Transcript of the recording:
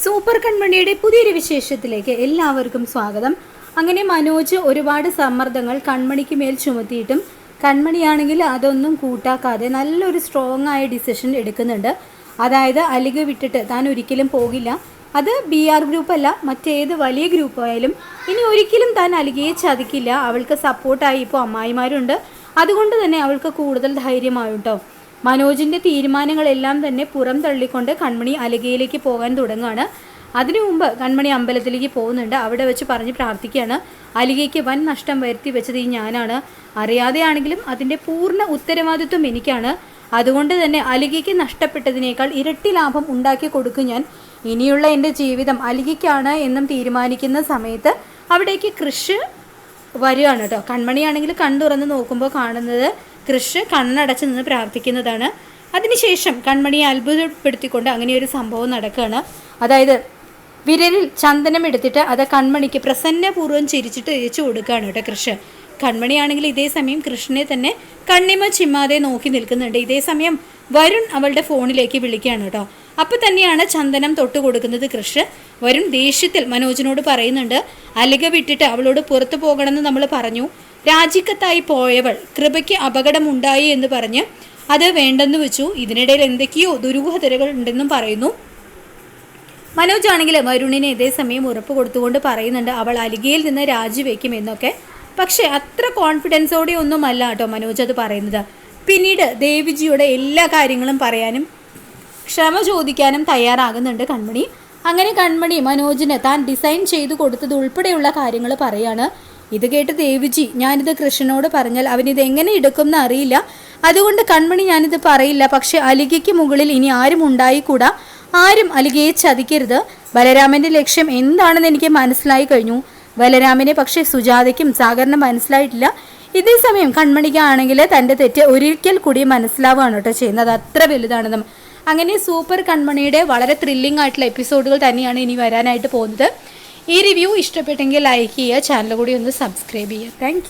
Super കൺമണിയുടെ പുതിയൊരു വിശേഷത്തിലേക്ക് എല്ലാവർക്കും സ്വാഗതം. അങ്ങനെ മനോജ് ഒരുപാട് സമ്മർദ്ദങ്ങൾ കൺമണിക്ക് മേൽ ചുമത്തിയിട്ടും കൺമണിയാണെങ്കിൽ അതൊന്നും കൂട്ടാക്കാതെ നല്ലൊരു സ്ട്രോങ് ആയ ഡിസിഷൻ എടുക്കുന്നുണ്ട്. അതായത് അലിക വിട്ടിട്ട് താൻ ഒരിക്കലും പോകില്ല. അത് BR ഗ്രൂപ്പ് അല്ല, മറ്റേത് വലിയ ഗ്രൂപ്പായാലും ഇനി ഒരിക്കലും താൻ അലികയെ ചതിക്കില്ല. അവൾക്ക് സപ്പോർട്ടായി ഇപ്പോൾ അമ്മായിമാരുണ്ട്. അതുകൊണ്ട് തന്നെ അവൾക്ക് കൂടുതൽ ധൈര്യമായിട്ടോ. മനോജിൻ്റെ തീരുമാനങ്ങളെല്ലാം തന്നെ പുറം തള്ളിക്കൊണ്ട് കൺമണി അലികയിലേക്ക് പോകാൻ തുടങ്ങുകയാണ്. അതിനു മുമ്പ് കൺമണി അമ്പലത്തിലേക്ക് പോകുന്നുണ്ട്. അവിടെ വെച്ച് പറഞ്ഞ് പ്രാർത്ഥിക്കുകയാണ്, അലികയ്ക്ക് വൻ നഷ്ടം വരുത്തി വെച്ചത് ഈ ഞാനാണ്. അറിയാതെയാണെങ്കിലും അതിൻ്റെ പൂർണ്ണ ഉത്തരവാദിത്വം എനിക്കാണ്. അതുകൊണ്ട് തന്നെ അലികയ്ക്ക് നഷ്ടപ്പെട്ടതിനേക്കാൾ ഇരട്ടി ലാഭം ഉണ്ടാക്കി കൊടുക്കും ഞാൻ. ഇനിയുള്ള എൻ്റെ ജീവിതം അലികയ്ക്കാണ് എന്നും തീരുമാനിക്കുന്ന സമയത്ത് അവിടേക്ക് കൃഷ് വരികയാണ് കേട്ടോ. കൺമണിയാണെങ്കിൽ കണ്ടുറന്ന് നോക്കുമ്പോൾ കാണുന്നത് കൃഷ് കണ്ണടച്ച് നിന്ന് പ്രാർത്ഥിക്കുന്നതാണ്. അതിനുശേഷം കൺമണിയെ അത്ഭുതപ്പെടുത്തിക്കൊണ്ട് അങ്ങനെ ഒരു സംഭവം നടക്കുകയാണ്. അതായത് വിരലിൽ ചന്ദനം എടുത്തിട്ട് അത് കൺമണിക്ക് പ്രസന്നപൂർവ്വം ചിരിച്ചിട്ട് തേച്ചു കൊടുക്കുകയാണ് കേട്ടോ കൃഷ്. കൺമണിയാണെങ്കിൽ ഇതേ സമയം കൃഷ്ണനെ തന്നെ കണ്ണിമ ചിമ്മാതെ നോക്കി നിൽക്കുന്നുണ്ട്. ഇതേ സമയം വരുൺ അവളുടെ ഫോണിലേക്ക് വിളിക്കുകയാണ് കേട്ടോ. അപ്പോൾ തന്നെയാണ് ചന്ദനം തൊട്ട് കൊടുക്കുന്നത് കൃഷ്. വരുൺ ദേഷ്യത്തിൽ മനോജിനോട് പറയുന്നുണ്ട്, അലിക വിട്ടിട്ട് അവളോട് പുറത്തു പോകണമെന്ന് നമ്മൾ പറഞ്ഞു. രാജിക്കത്തായി പോയവൾ കൃപയ്ക്ക് അപകടമുണ്ടായി എന്ന് പറഞ്ഞ് അത് വേണ്ടെന്ന് വെച്ചു. ഇതിനിടയിൽ എന്തൊക്കെയോ ദുരൂഹതകൾ ഉണ്ടെന്നും പറയുന്നു. മനോജ് ആണെങ്കിൽ വരുണിനെ ഇതേ സമയം ഉറപ്പ് കൊടുത്തുകൊണ്ട് പറയുന്നുണ്ട് അവൾ അലികയിൽ നിന്ന് രാജിവെക്കും എന്നൊക്കെ. പക്ഷേ അത്ര കോൺഫിഡൻസോടെ ഒന്നുമല്ല കേട്ടോ മനോജ് അത് പറയുന്നത്. പിന്നീട് ദേവിജിയുടെ എല്ലാ കാര്യങ്ങളും പറയാനും ക്ഷമ ചോദിക്കാനും തയ്യാറാകുന്നുണ്ട് കൺമണി. അങ്ങനെ കൺമണി മനോജിന് താൻ ഡിസൈൻ ചെയ്തു കൊടുത്തത് ഉൾപ്പെടെയുള്ള കാര്യങ്ങൾ പറയാണ്. ഇത് കേട്ട് ദേവിജി, ഞാനിത് കൃഷ്ണനോട് പറഞ്ഞാൽ അവനിത് എങ്ങനെ എടുക്കുമെന്ന് അറിയില്ല. അതുകൊണ്ട് കൺമണി ഞാനിത് പറയില്ല. പക്ഷെ അലികയ്ക്ക് മുകളിൽ ഇനി ആരും ഉണ്ടായിക്കൂടാ. ആരും അലികയെ ചതിക്കരുത്. ബലരാമൻ്റെ ലക്ഷ്യം എന്താണെന്ന് എനിക്ക് മനസ്സിലായി കഴിഞ്ഞു. ബലരാമനെ പക്ഷേ സുജാതയ്ക്കും സാഗറിനും മനസ്സിലായിട്ടില്ല. ഇതേ സമയം കൺമണിക്കാണെങ്കിൽ തൻ്റെ തെറ്റ് ഒരിക്കൽ കൂടി മനസ്സിലാവുകയാണ് കേട്ടോ ചെയ്യുന്നത്. അത്ര വലുതാണെന്നും. അങ്ങനെ സൂപ്പർ കൺമണിയുടെ വളരെ ത്രില്ലിംഗ് ആയിട്ടുള്ള എപ്പിസോഡുകൾ തന്നെയാണ് ഇനി വരാനായിട്ട് പോകുന്നത്. ഈ റിവ്യൂ ഇഷ്ടപ്പെട്ടെങ്കിൽ ലൈക്ക് ചെയ്യുക, ചാനൽ കൂടി ഒന്ന് സബ്സ്ക്രൈബ് ചെയ്യുക. താങ്ക്